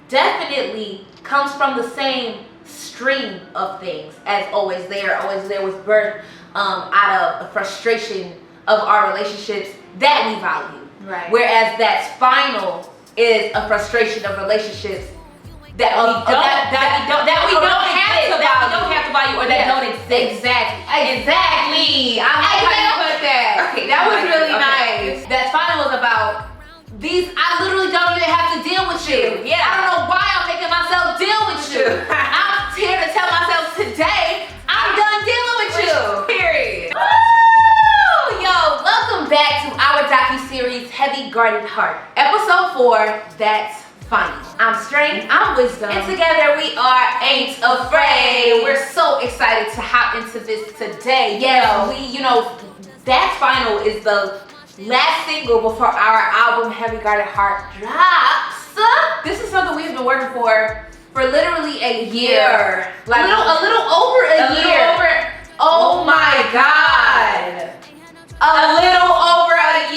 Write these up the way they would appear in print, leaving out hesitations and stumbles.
definitely comes from the same stream of things as Always There. Always There was birthed out of a frustration of our relationships that we value. Right. Whereas That's Final is a frustration of relationships that we don't have to value or that don't exist. Exactly. I like how you put that. Okay, that was really nice. That's Final was about these. I literally don't even have to deal with you. Yeah. I don't know why I'm making myself deal with you. I'm here to tell myself today I'm done dealing with you. Period. Woo! Yo, welcome back to our docu-series Heavy Guarded Heart. Episode 4, That's Final. I'm Strength, I'm Wisdom, and together we are Ain't Afraid. We're so excited to hop into this today. Yeah, That's Final is the last single before our album Heavy Guarded Heart drops. This is something we've been working for literally a year. Like a little over a year. Oh my God. A little over a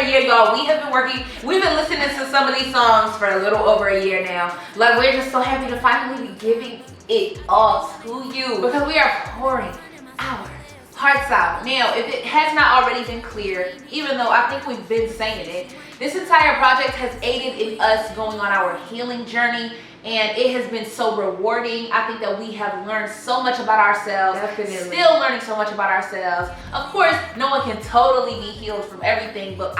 year, y'all. We have been working, we've been listening to some of these songs for a little over a year now. Like, we're just so happy to finally be giving it all to you because we are pouring our hearts out. Now, if it has not already been clear, even though I think we've been saying it, this entire project has aided in us going on our healing journey. And it has been so rewarding. I think that we have learned so much about ourselves. Definitely. Still learning so much about ourselves. Of course, no one can totally be healed from everything, but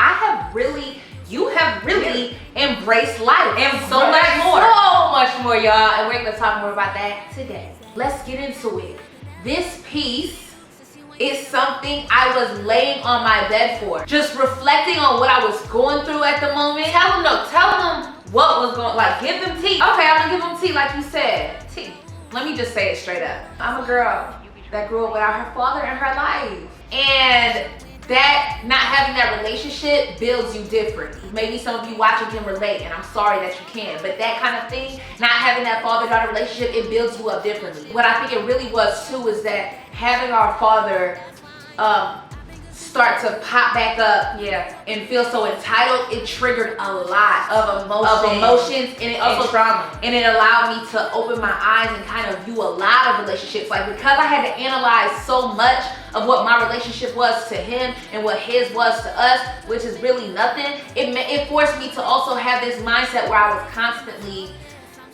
you have really embraced life and so much more, y'all. And we're gonna talk more about that today. Let's get into it. This piece is something I was laying on my bed for, just reflecting on what I was going through at the moment. Tell them what was going, like, give them tea. Okay, I'm gonna give them tea like you said. Tea. Let me just say it straight up. I'm a girl that grew up without her father in her life. And that, not having that relationship builds you different. Maybe some of you watching can relate, and I'm sorry that you can, but that kind of thing, not having that father-daughter relationship, it builds you up differently. What I think it really was too is that having our father start to pop back up, and feel so entitled, it triggered a lot of emotions, and it also trauma, and it allowed me to open my eyes and kind of view a lot of relationships. Like, because I had to analyze so much of what my relationship was to him and what his was to us, which is really nothing, it forced me to also have this mindset where I was constantly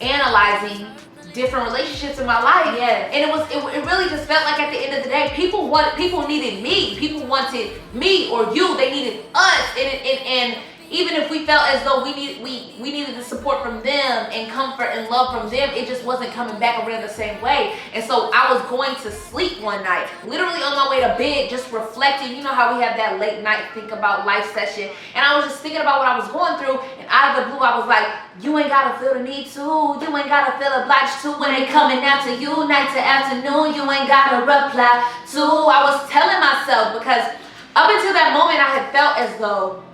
analyzing different relationships in my life. And it really just felt like at the end of the day, people needed me. People wanted me or you. They needed us. And even if we felt as though we needed the support from them and comfort and love from them, it just wasn't coming back around the same way. And so I was going to sleep one night, literally on my way to bed, just reflecting. You know how we have that late night think about life session, and I was just thinking about what I was going through, and out of the blue I was like, you ain't gotta feel the need to, you ain't gotta feel obliged to when they coming after you, night to afternoon, you ain't gotta reply to. I was telling myself, because up until that moment I had felt as though,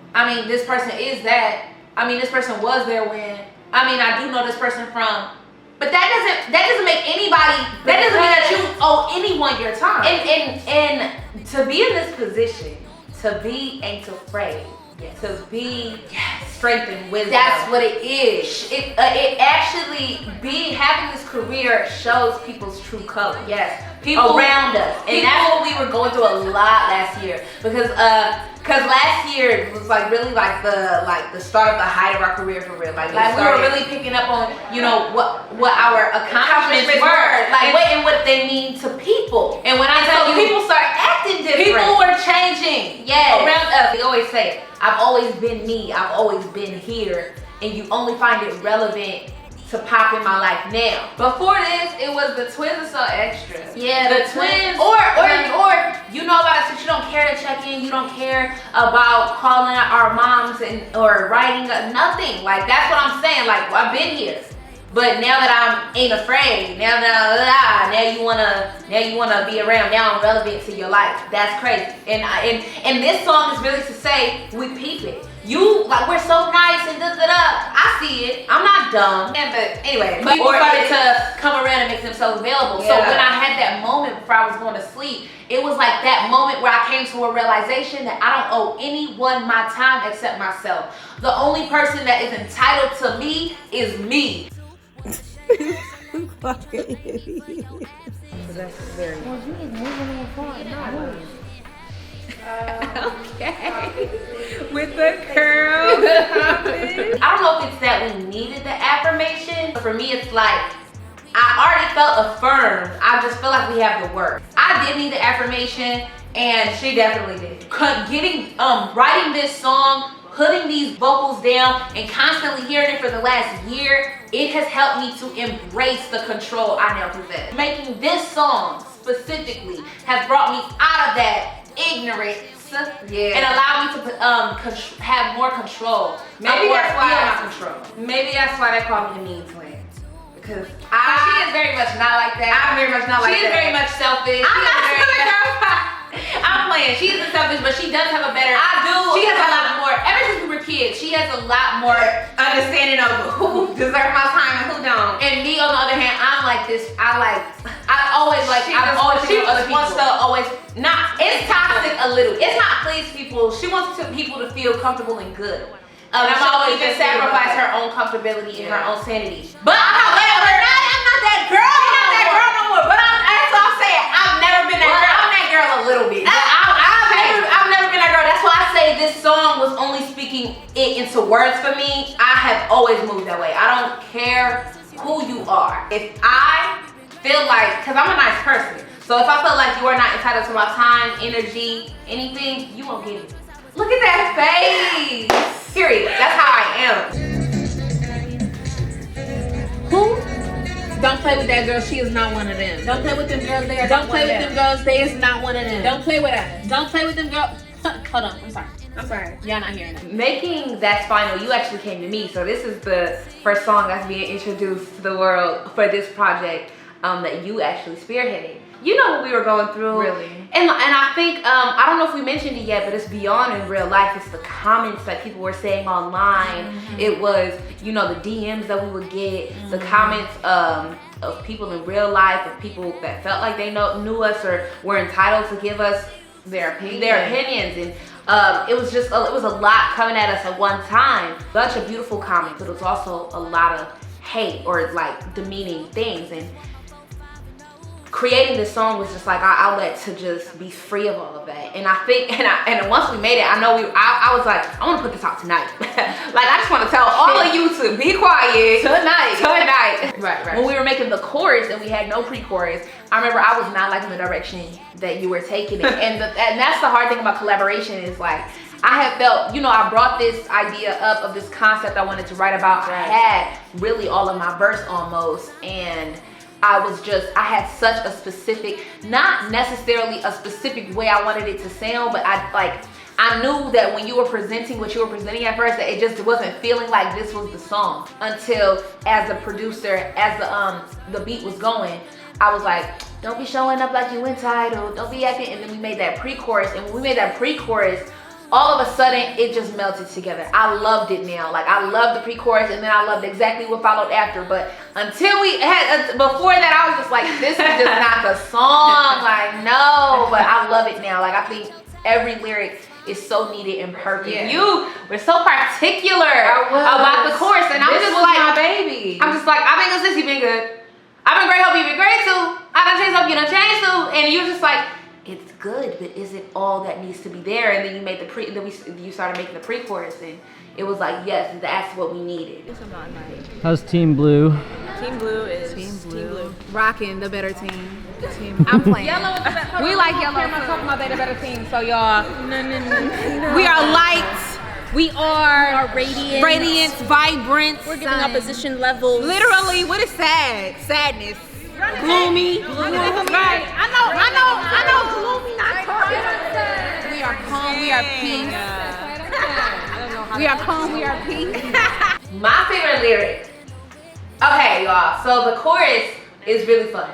this person is that. This person was there when. I do know this person from. But that doesn't make anybody. That doesn't mean that you owe anyone your time. And to be in this position, to be Ain't Afraid, to be strength and wisdom. That's what it is. It actually having this career shows people's true color. People around us, and that's what we were going through a lot last year, because last year was like really like the start of the height of our career for real. Like we were really picking up on what our accomplishments were, and what they mean to people. And when I tell you, people start acting different. People were changing. Around us. We always say, I've always been me. I've always been here, and you only find it relevant to pop in my life now. Before this, it was the twins are so extra. The twins, or you know about us, but you don't care to check in. You don't care about calling out our moms or writing nothing. Like, that's what I'm saying. Like, I've been here, but now that I ain't afraid, now you wanna be around. Now I'm relevant to your life. That's crazy. And this song is really to say we peep it. You, like, we're so nice and da da da. I see it. I'm not dumb. Yeah, but anyway, people started to come around and make themselves available. Yeah. So when I had that moment before I was going to sleep, it was like that moment where I came to a realization that I don't owe anyone my time except myself. The only person that is entitled to me is me. Fucking idiot. That's very. Well, you is moving in front. No. Okay. With the curls. I don't know if it's that we needed the affirmation. For me, it's like I already felt affirmed. I just feel like we have the work. I did need the affirmation, and she definitely did. Writing this song, putting these vocals down, and constantly hearing it for the last year, it has helped me to embrace the control I now possess. Making this song specifically has brought me out of that ignorance and allowed me to have more control. Maybe that's why they call me the mean twin. Because she is very much not like that. I'm very much not like that. She is very much selfish. I'm playing. She isn't selfish, but she does have a better. She has a lot more. Ever since we were kids, she has a lot more understanding of who deserves my time and who don't. And me, on the other hand, I'm like this. She wants to always not. It's toxic a little. It's not please people. She wants people to feel comfortable and good. I'm always just sacrifice her own comfortability and her own sanity. But however, I'm not that girl. I'm not that girl no more. But that's what I'm saying. I've never been that girl. I'm that girl a little bit. I've never been that girl. That's why I say this song was only speaking it into words for me. I have always moved that way. I don't care who you are. If I feel like, because I'm a nice person, so if I feel like you are not entitled to my time, energy, anything, you won't get it. Look at that face. Period. That's how I am. Who? Don't play with that girl. She is not one of them. Don't play with them girls. They are Don't play with them girls. They is not one of them. Don't play with her. Don't play with them girls. Hold on. I'm sorry. Y'all not hearing it. Making That's Final, you actually came to me. So this is the first song that's being introduced to the world for this project that you actually spearheaded. You know what we were going through. Really? And I think, I don't know if we mentioned it yet, but it's beyond in real life. It's the comments that people were saying online. Mm-hmm. It was, the DMs that we would get, the comments of people in real life, of people that felt like they knew us or were entitled to give us their opinions. And it was a lot coming at us at one time. Bunch of beautiful comments, but it was also a lot of hate or like demeaning things. And creating this song was just like our outlet to just be free of all of that. And I think, and once we made it, I was like, I want to put this out tonight. Like, I just want to tell all of you to be quiet tonight. Right. When we were making the chorus and we had no pre-chorus, I remember I was not liking the direction that you were taking it. And that's the hard thing about collaboration is like, I have felt, I brought this idea up of this concept I wanted to write about. I had really all of my verse almost, and I had such a specific, not necessarily a specific way I wanted it to sound, but I knew that when you were presenting what you were presenting at first, that it just wasn't feeling like this was the song. Until as a producer, as the beat was going, I was like, don't be showing up like you entitled, don't be acting, and then we made that pre-chorus, and when we made that pre-chorus, all of a sudden, it just melted together. I loved it now. Like, I loved the pre-chorus, and then I loved exactly what followed after. But before that, I was just like, this is just not the song. Like, no. But I love it now. Like, I think every lyric is so needed and perfect. Yeah. You were so particular about the chorus, and I'm just like, my baby. I'm just like, I've been good since you've been good. I've been great, hope you've been great too. I done changed, hope you done changed too. And you were just like, it's good, but is it all that needs to be there? And then you made you started making the pre-chorus, and it was like, yes, that's what we needed. How's Team Blue? Team Blue is Team Blue. Rocking the better team. I'm playing. Yellow is the better. We like yellow. I'm not talking about they the better team. So y'all, no. We are light. We are radiant, vibrant. We're giving opposition levels. Literally, what is sad? Sadness. Gloomy. Right. I know. Gloomy, not calm. We are calm. We are peace. We are calm. We are peace. My favorite lyric. Okay, y'all. So the chorus is really fun,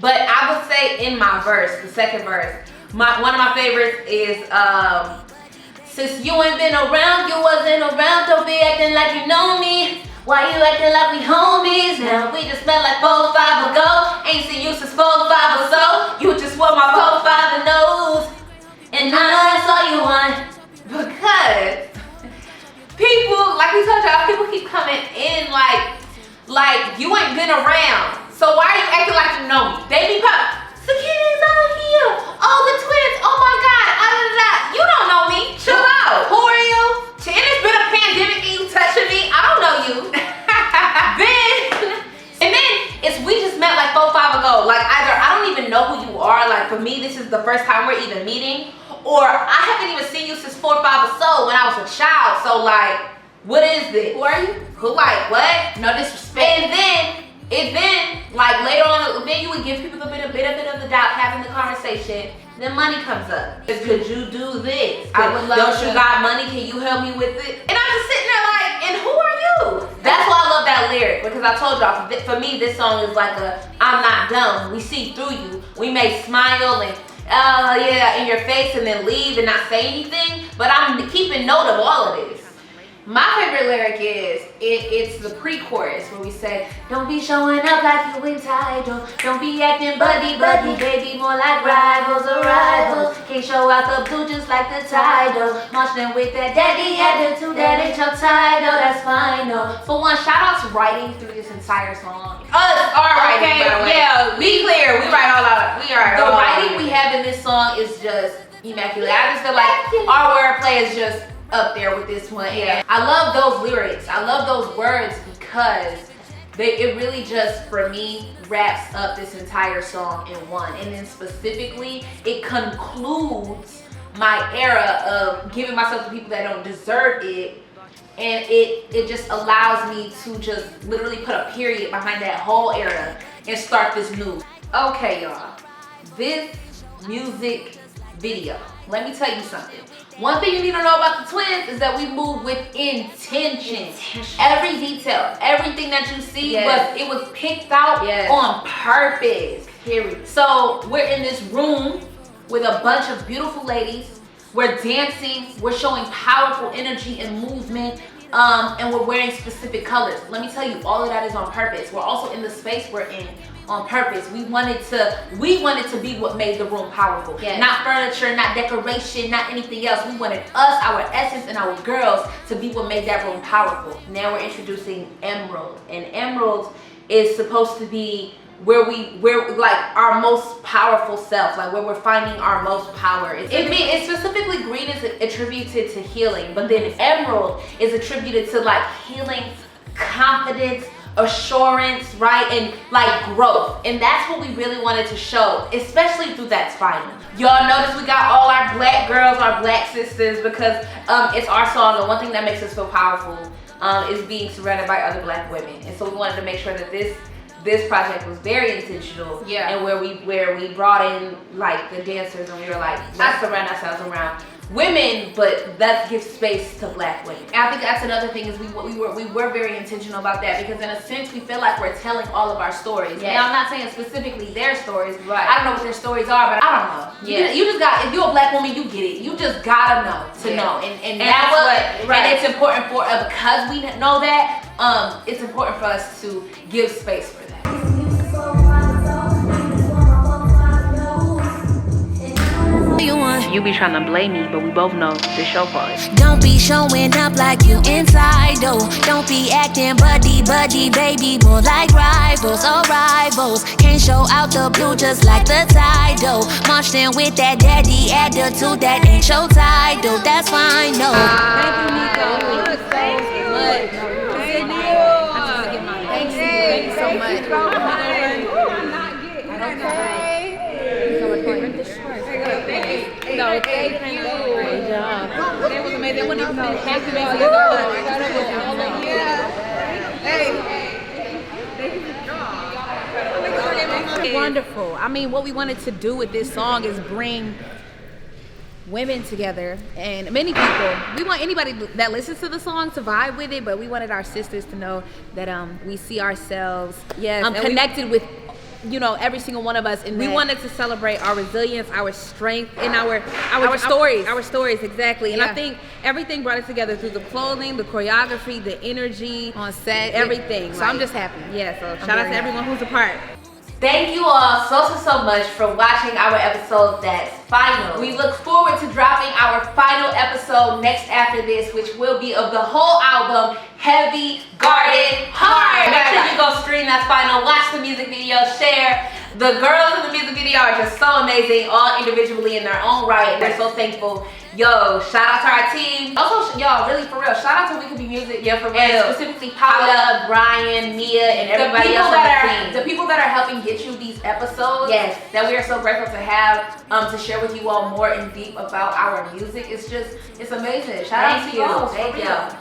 but I would say in my verse, the second verse, one of my favorites is since you ain't been around, you wasn't around. Don't be acting like you know me. Why you acting like we homies now? We just met like 4 or 5 ago. Ain't seen you since 4 or 5 or so. You just want my profile and nose. And I know that's all you want. Because people, like we told y'all, people keep coming in like you ain't been around. So why are you acting like you know me? They be popping. Sakina's out here. Oh, the twins. Oh my God. You don't know me. Chill out. Who are you? And it's been a pandemic and you touching me. I don't know you. And then it's we just met like 4 or 5 ago. Like either I don't even know who you are. Like for me, this is the first time we're even meeting. Or I haven't even seen you since 4 or 5 or so when I was a child. So like, what is this? Who are you? Who like what? No disrespect. And then like later on, then you would give people a bit of the doubt, having the conversation. Then money comes up. Could you do this? I would love. Don't you got money? Can you help me with it? And I'm just sitting there like, and who are you? That's why I love that lyric, because I told y'all, for me, this song is like a, I'm not dumb. We see through you. We may smile and yeah, in your face and then leave and not say anything, but I'm keeping note of all of this. My favorite lyric is, it's the pre-chorus where we say, don't be showing up like you entitled. Don't be acting buddy, baby, more like rivals or rivals. Can't show out the blue just like the title. March them with that daddy attitude, that ain't your title, that's fine, no. For one, shout out to writing through this entire song. Us are writing, by the way. Yeah, be clear, we write all out. We are. The writing we have in this song is just immaculate. I just feel like our wordplay is just up there with this one. Yeah, I love those lyrics. I love those words because it really just, for me, wraps up this entire song in one. And then specifically, it concludes my era of giving myself to people that don't deserve it. And it just allows me to just literally put a period behind that whole era and start this new. Okay, y'all, this music video, let me tell you something. One thing you need to know about the twins is that we move with intention. Every detail, everything that you see, it was picked out on purpose, period. So we're in this room with a bunch of beautiful ladies. We're dancing, we're showing powerful energy and movement, and we're wearing specific colors. Let me tell you, all of that is on purpose. We're also in the space we're in on purpose. We wanted to be what made the room powerful. Yes. Not furniture, not decoration, not anything else. We wanted us, our essence, and our girls to be what made that room powerful. Now we're introducing Emerald, and Emerald is supposed to be where like our most powerful self, like where we're finding our most power. It's specifically green is attributed to healing, but then Emerald is attributed to like healing, confidence, assurance, right, and like growth. And that's what we really wanted to show, especially through that final. Y'all notice we got all our black girls, our black sisters, because it's our song, and one thing that makes us feel powerful is being surrounded by other black women. And so we wanted to make sure that this project was very intentional, and where we brought in like the dancers, and we were like, let's surround ourselves around women, but that gives space to black women. And I think that's another thing, is we were very intentional about that, because in a sense we feel like we're telling all of our stories. Yes. Now I'm not saying specifically their stories. Right. I don't know what their stories are, but I don't know. Yeah. You just got, if you're a black woman, you get it. You just gotta know to know. And that's what, and it's important for because we know that. It's important for us to give space for that. You be trying to blame me, but we both know this your fault. Don't be showing up like you inside, though. Don't be acting buddy, baby, more like rivals, oh rivals. Can't show out the blue just like the title. Marched in with that daddy attitude, that ain't your title, that's fine, no. Thank you, Nico. Thank you so much. Thank you so much. No, thank you. Great job. That was amazing. It wouldn't even been half amazing. Hey. Wonderful. I mean, what we wanted to do with this song is bring women together, and many people. We want anybody that listens to the song to vibe with it, but we wanted our sisters to know that we see ourselves connected with you know, every single one of us. And we wanted to celebrate our resilience, our strength, and our stories. Our stories, exactly. And I think everything brought us together through the clothing, the choreography, the energy on set, everything. So I'm just happy. Yeah. So shout out to everyone who's a part. Thank you all so much for watching our episode that's final. We look forward to dropping our final episode next after this, which will be of the whole album, Heavy, Guarded, Hard. Make sure you go stream that final, watch the music video, share. The girls in the music video are just so amazing, all individually in their own right. We're so thankful. Yo, shout out to our team. Also, y'all, really for real, shout out to We Could Be Music. Yeah, for real. And specifically Paula, Brian, Mia, and everybody else on the team. The people that are helping get you these episodes. Yes. That we are so grateful to have to share with you all more in deep about our music. It's amazing. Shout out to you all. Thank you.